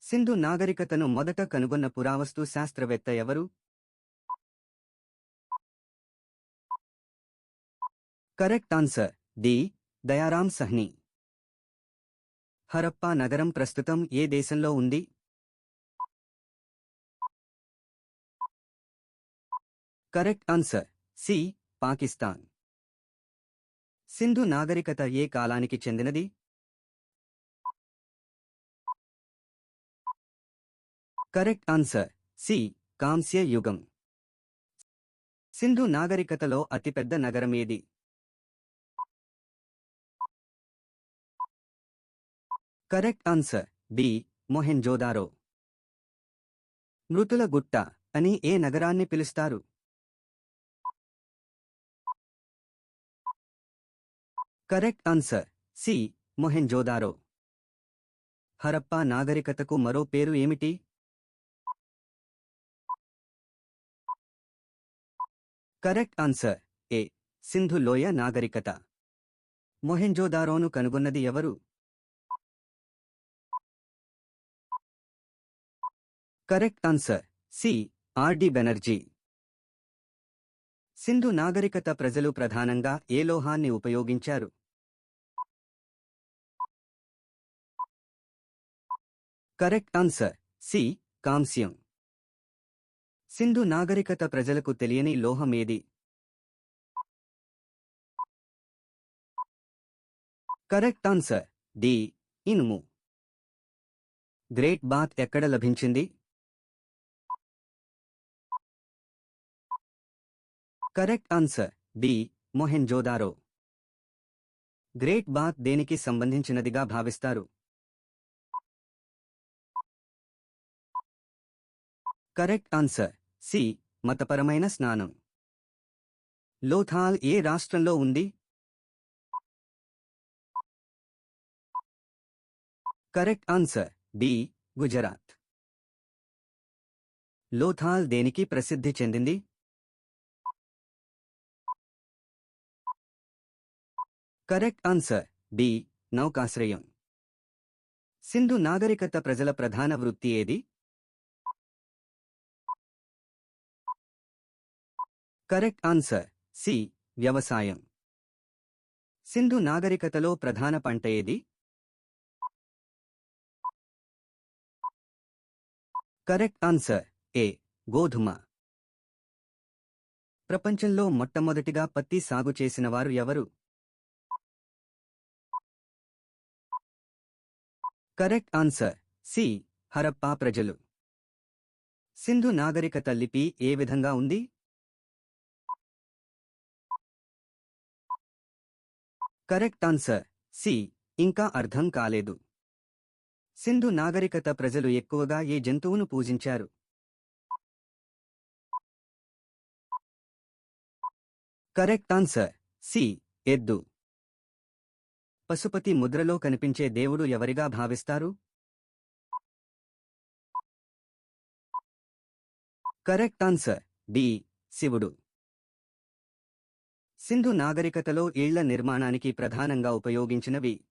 సింధు నాగరికతను మొదట కనుగొన్న పురావస్తు శాస్త్రవేత్త ఎవరు? Correct answer D. Dayaram Sahni. Harappa నగరం ప్రస్తుతం ఏ దేశంలో ఉంది? Correct answer C. Pakistan. Sindhu నాగరికత ఏ కాలానికి చెందినది? Correct answer C. కాంస్య యుగం. సింధు నాగరికతలో అతిపెద్ద నగరం ఏది? Correct answer D. మొహెంజోదారో. మృతుల గుట్ట అని ఏ నగరాన్ని పిలుస్తారు? Correct answer C. Mohenjodaro. Harappa నాగరికతకు మరో పేరు ఏమిటి? కరెక్ట్ ఆన్సర్ ఏ. సింధు లోయ నాగరికత. మొహెంజోదారోను కనుగొన్నది ఎవరు? Correct answer C. R D. Banerjee. Sindhu నాగరికత ప్రజలు ప్రధానంగా ఏ లోహాన్ని ఉపయోగించారు? Correct answer C. కాంస్యం. సింధు నాగరికత ప్రజలకు తెలియని లోహం ఏది? Correct answer D. ఇనుము. గ్రేట్ బాత్ ఎక్కడ లభించింది? Correct answer D. Mohenjodaro. Great bath దేనికి సంబంధించినదిగా భావిస్తారు? Correct answer C. మతపరమైన స్నానం. లోథాల్ ఏ రాష్ట్రంలో ఉంది? Correct answer D. Gujarat. Lothal దేనికి ప్రసిద్ధి చెందింది? Correct answer D. నౌకాశ్రయం. సింధు నాగరికత ప్రజల ప్రధాన వృత్తి ఏది? Correct answer C. వ్యవసాయం. సింధు నాగరికతలో ప్రధాన పంట ఏది? Correct answer A. గోధుమ. ప్రపంచంలో మొట్టమొదటిగా పత్తి సాగు చేసినవారు ఎవరు? Correct answer C. హరప్పా ప్రజలు. సింధు నాగరికత లిపి ఏ విధంగా ఉంది? Correct answer C. ఇంకా అర్థం కాలేదు. సింధు నాగరికత ప్రజలు ఎక్కువగా ఏ జంతువును పూజించారు? Correct answer C. ఎద్దు. పశుపతి ముద్రలో కనిపించే దేవుడు ఎవరిగా భావిస్తారు? Correct answer D. శివుడు. సింధు నాగరికతలో ఇళ్ల నిర్మాణానికి ప్రధానంగా ఉపయోగించినవి?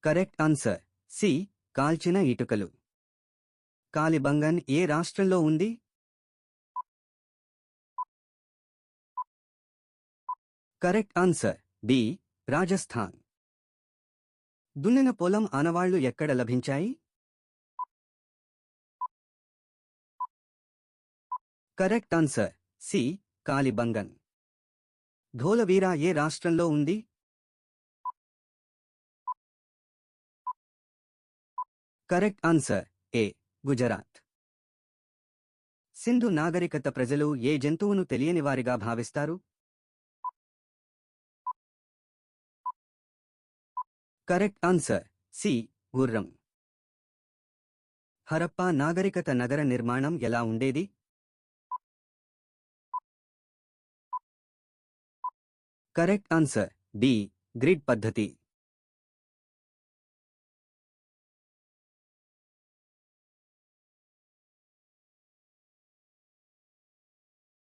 Correct answer C. కాల్చిన ఇటుకలు. కాలిబంగన్ ఏ రాష్ట్రంలో ఉంది? Correct answer D. రాజస్థాన్. దున్నిన పొలం ఆనవాళ్లు ఎక్కడ లభించాయి? Correct answer C. Kalibangan. Dholavira ఏ రాష్ట్రంలో ఉంది? Correct answer A. గుజరాత్. సింధు నాగరికత ప్రజలు ఏ జంతువును తెలియనివారిగా భావిస్తారు? Correct answer C. గుర్రం. హరప్పా నాగరికత నగర నిర్మాణం ఎలా ఉండేది? Correct answer D. గ్రిడ్ పద్ధతి.